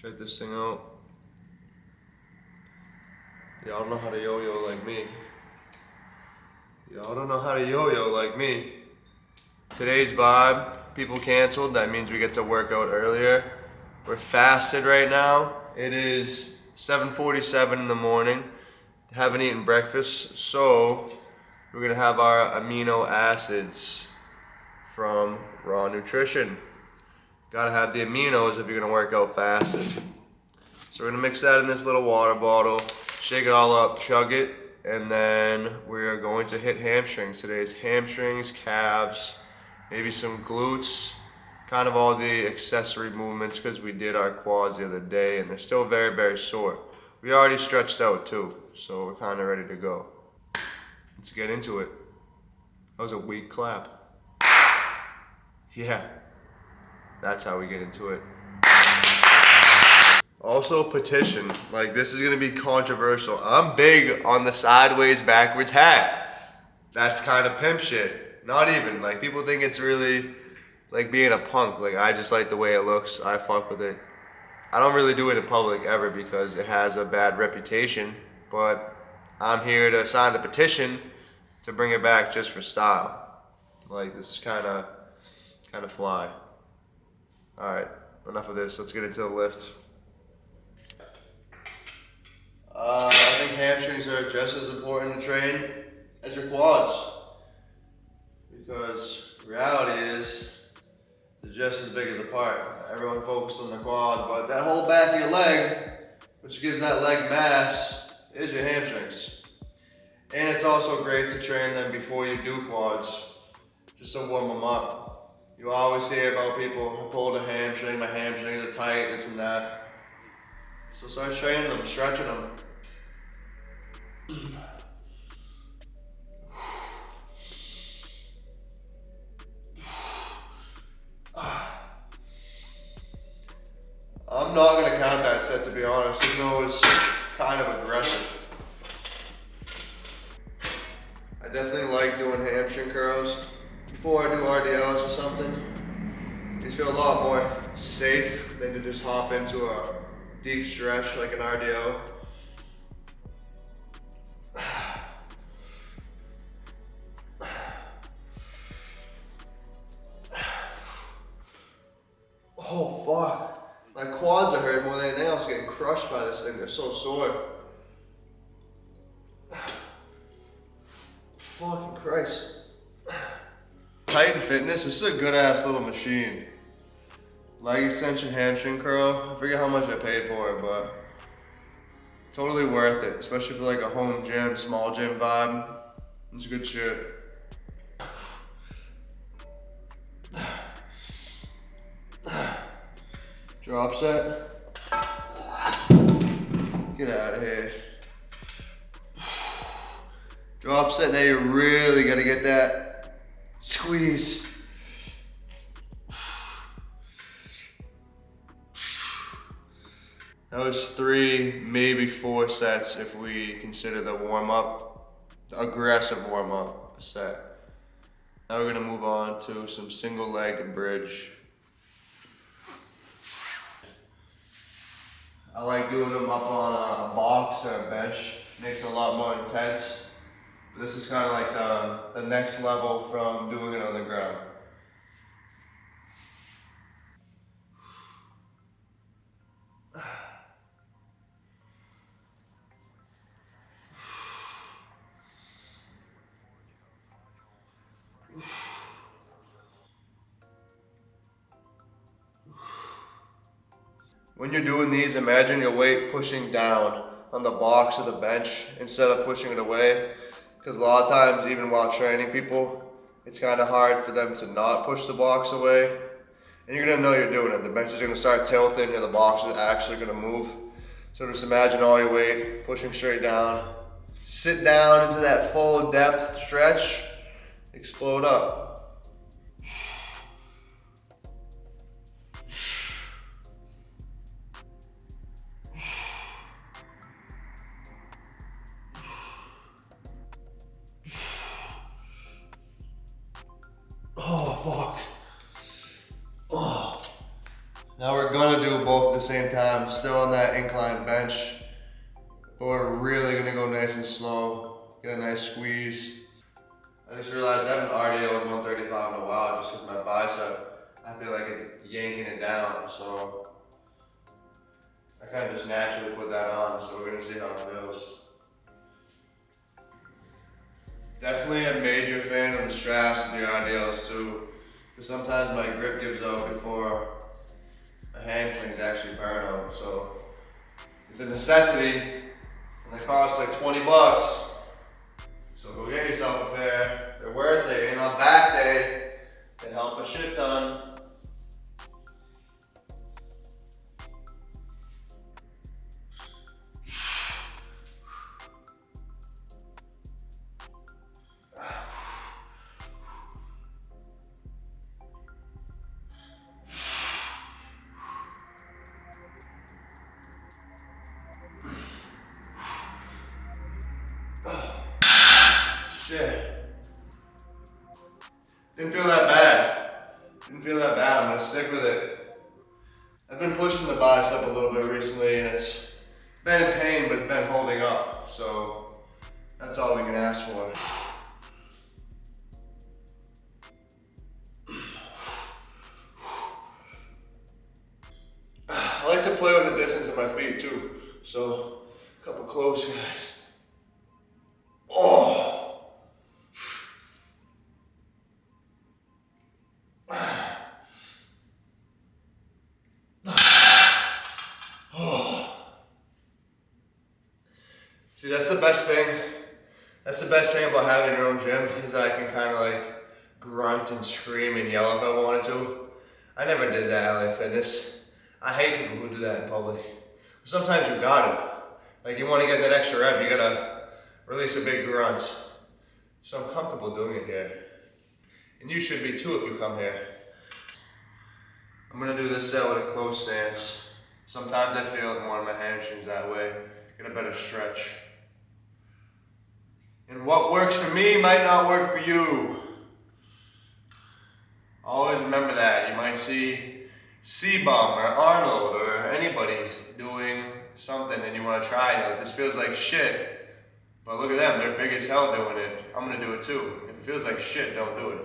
Check this thing out. Y'all don't know how to yo-yo like me. Y'all don't know how to yo-yo like me. Today's vibe, people canceled. That means we get to work out earlier. We're fasted right now. It is 7:47 in the morning. Haven't eaten breakfast, so we're gonna have our amino acids from Raw Nutrition. Gotta have the aminos if you're gonna work out fasted. So we're gonna mix that in this little water bottle, shake it all up, chug it, and then we're going to hit hamstrings. Today's hamstrings, calves, maybe some glutes, kind of all the accessory movements because we did our quads the other day and they're still very, very sore. We already stretched out too, so we're kind of ready to go. Let's get into it. That was a weak clap. Yeah, that's how we get into it. Also, petition. Like, this is gonna be controversial. I'm big on the sideways backwards hat. That's kind of pimp shit. Not even. Like, people think it's really like being a punk. Like, I just like the way it looks. I fuck with it. I don't really do it in public ever because it has a bad reputation. But I'm here to sign the petition to bring it back just for style. Like, this is kind of fly. All right, enough of this. Let's get into the lift. I think hamstrings are just as important to train as your quads, because reality is they're just as big as a part. Everyone focuses on the quad, but that whole back of your leg, which gives that leg mass, is your hamstrings. And it's also great to train them before you do quads, just to warm them up. You always hear about people who pulled a hamstring, my hamstrings are tight, this and that. So start training them, stretching them. I'm not gonna count that set, to be honest, even though it was kind of aggressive. I definitely like doing hamstring curls before I do RDLs or something. These feel a lot more safe than to just hop into a deep stretch like an RDL. Oh fuck. My quads are hurting more than anything else, getting crushed by this thing. They're so sore. Fucking Christ. Titan Fitness, this is a good ass little machine. Leg extension hamstring curl. I forget how much I paid for it, but totally worth it, especially for like a home gym, small gym vibe. It's good shit. Drop set. Get out of here. Drop set, now you really gotta get that squeeze. That was 3, maybe 4 sets if we consider the warm-up, the aggressive warm-up set. Now we're gonna move on to some single leg bridge. I like doing them up on a box or a bench. Makes it a lot more intense. But this is kind of like the next level from doing it on the ground. When you're doing these, imagine your weight pushing down on the box or the bench instead of pushing it away. Because a lot of times, even while training people, it's kind of hard for them to not push the box away. And you're gonna know you're doing it. The bench is gonna start tilting and the box is actually gonna move. So just imagine all your weight pushing straight down. Sit down into that full depth stretch, explode up. Oh, fuck. Oh. Now we're gonna do both both at the same time, still on that incline bench. But we're really gonna go nice and slow, get a nice squeeze. I just realized I haven't RDO with 135 in a while just because my bicep, I feel like it's yanking it down. So I kind of just naturally put that on. So we're gonna see how it feels. Definitely a major fan of the straps with your RDLs too. Because sometimes my grip gives out before my hamstrings actually burn out. So it's a necessity and they cost like 20 bucks. So go get yourself a pair. They're worth it. And on back day, they help a shit ton. Shit. Didn't feel that bad. Didn't feel that bad. I'm gonna stick with it. I've been pushing the bicep a little bit recently and it's been in pain, but it's been holding up. So that's all we can ask for. I like to play with the distance of my feet too. So a couple close guys. Oh. See, that's the best thing. That's the best thing about having your own gym is that I can kind of like grunt and scream and yell if I wanted to. I never did that at LA Fitness. I hate people who do that in public. Sometimes you got it. Like you want to get that extra rep, you gotta release a big grunt. So I'm comfortable doing it here. And you should be too if you come here. I'm gonna do this set with a close stance. Sometimes I feel it more in my hamstrings that way. Get a better stretch. And what works for me might not work for you. Always remember that. You might see C-Bum or Arnold or anybody doing something and you want to try it. Like, this feels like shit. But look at them, they're big as hell doing it. I'm gonna do it too. If it feels like shit, don't do it.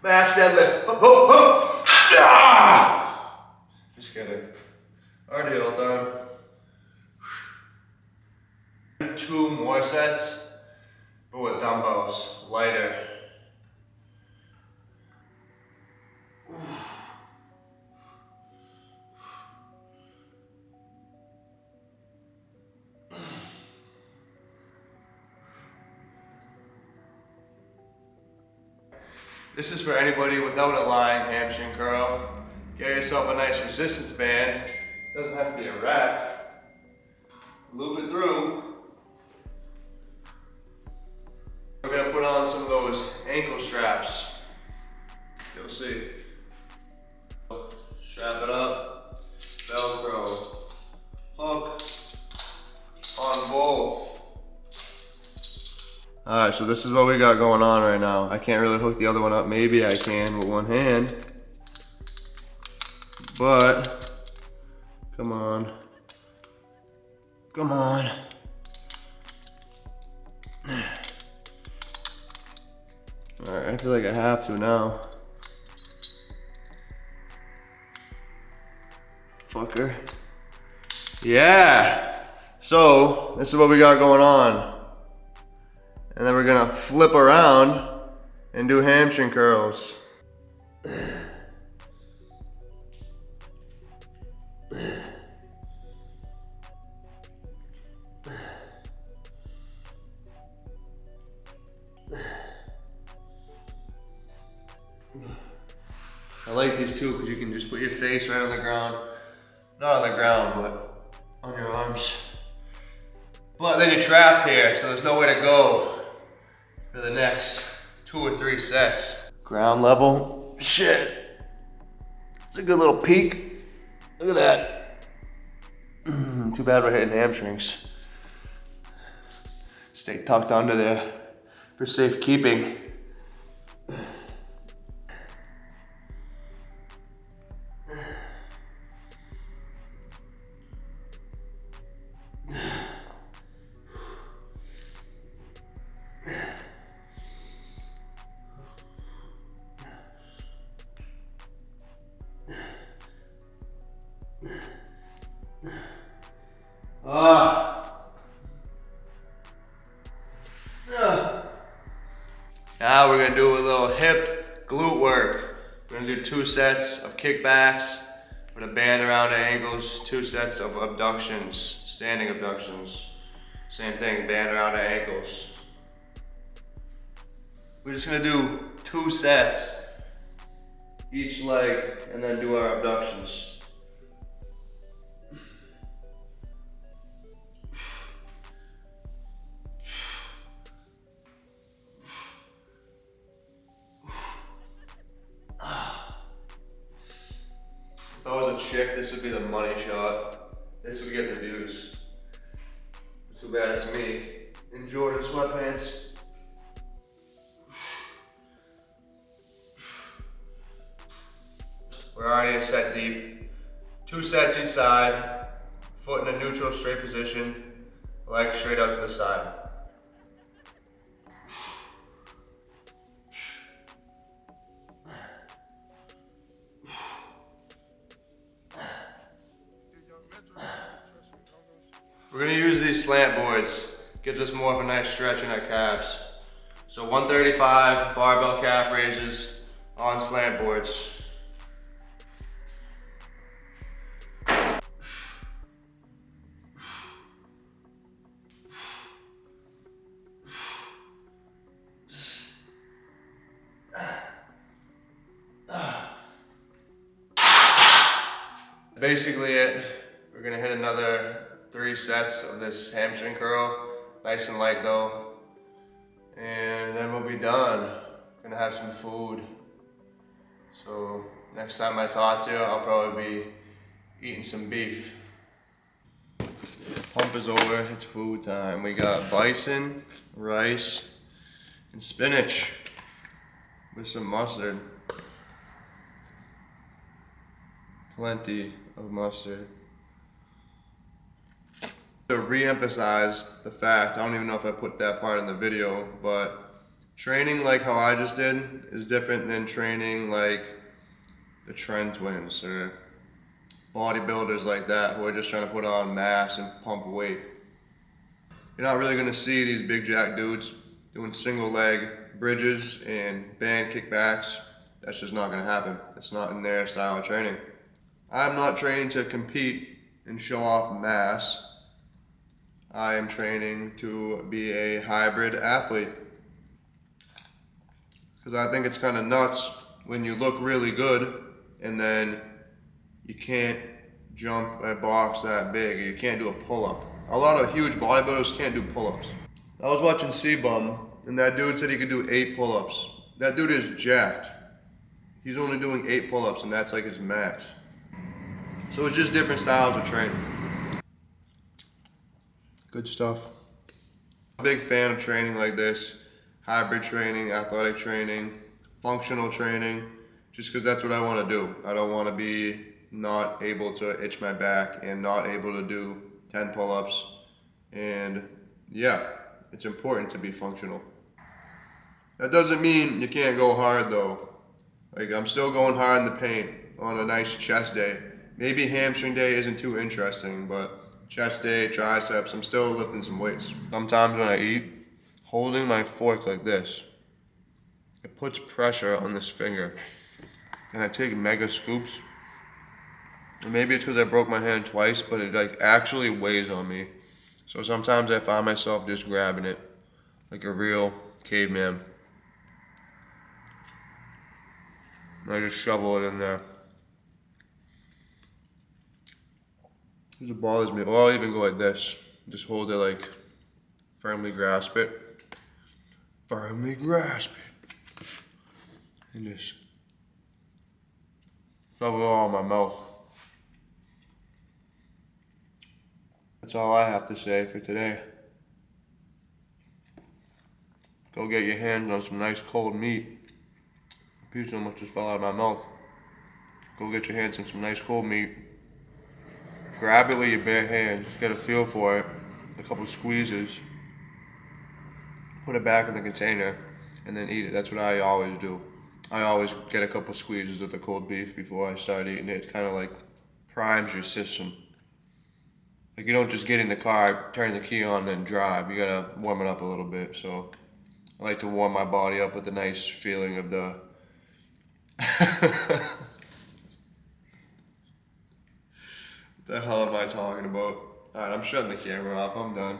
Max deadlift. Just kidding. Already all time. 2 more sets, but with dumbbells, lighter. This is for anybody without a lying hamstring curl. Get yourself a nice resistance band. Doesn't have to be a rack. Loop it through. We're gonna put on some of those ankle straps. You'll see. Strap it up, Velcro, hook, on both. Alright, so this is what we got going on right now. I can't really hook the other one up. Maybe I can with one hand. But, come on. Come on. Alright, I feel like I have to now. Fucker. Yeah! So, this is what we got going on. And then we're gonna flip around and do hamstring curls. I like these too because you can just put your face right on the ground. Not on the ground, but on your arms. But then you're trapped here, so there's nowhere to go for the next 2 or 3 sets. Ground level, shit. It's a good little peak. Look at that. Too bad we're hitting hamstrings. Stay tucked under there for safekeeping. Now we're gonna do a little hip glute work. We're gonna do 2 sets of kickbacks with a band around the ankles, 2 sets of abductions, standing abductions. Same thing, band around the ankles. We're just gonna do 2 sets, each leg, and then do our abductions. If I was a chick, this would be the money shot. This would get the views. Too bad it's me in Jordan sweatpants. We're already a set deep. 2 sets each side. Foot in a neutral straight position. Leg straight out to the side. We're gonna use these slant boards. Gives us more of a nice stretch in our calves. So 135 barbell calf raises on slant boards. Basically it. We're gonna hit another 3 sets of this hamstring curl. Nice and light though. And then we'll be done. Gonna have some food. So next time I talk to you, I'll probably be eating some beef. Pump is over, it's food time. We got bison, rice, and spinach with some mustard. Plenty of mustard. To re-emphasize the fact, I don't even know if I put that part in the video, but training like how I just did is different than training like the Trend Twins or bodybuilders like that who are just trying to put on mass and pump weight. You're not really gonna see these big jack dudes doing single leg bridges and band kickbacks. That's just not gonna happen. It's not in their style of training. I'm not training to compete and show off mass. I am training to be a hybrid athlete. Because I think it's kind of nuts when you look really good and then you can't jump a box that big, or you can't do a pull-up. A lot of huge bodybuilders can't do pull-ups. I was watching C-Bum and that dude said he could do 8 pull-ups. That dude is jacked. He's only doing 8 pull-ups and that's like his max. So it's just different styles of training. Good stuff. I'm a big fan of training like this. Hybrid training, athletic training, functional training, just because that's what I want to do. I don't want to be not able to itch my back and not able to do 10 pull-ups. And yeah, it's important to be functional. That doesn't mean you can't go hard though. Like I'm still going hard in the paint on a nice chest day. Maybe hamstring day isn't too interesting, but chest day, triceps, I'm still lifting some weights. Sometimes when I eat, holding my fork like this, it puts pressure on this finger. And I take mega scoops. And maybe it's because I broke my hand twice, but it like actually weighs on me. So sometimes I find myself just grabbing it like a real caveman. And I just shovel it in there. Because it bothers me. Or I'll even go like this. Just hold it like, firmly grasp it. Firmly grasp it. And just shovel it all in my mouth. That's all I have to say for today. Go get your hands on some nice cold meat. A piece of them just fell out of my mouth. Go get your hands on some nice cold meat. Grab it with your bare hands, get a feel for it, a couple squeezes, put it back in the container, and then eat it. That's what I always do. I always get a couple squeezes of the cold beef before I start eating it. It kind of like primes your system. Like you don't just get in the car, turn the key on, and then drive. You gotta warm it up a little bit. So I like to warm my body up with the nice feeling of the the hell am I talking about? Alright, I'm shutting the camera off. I'm done.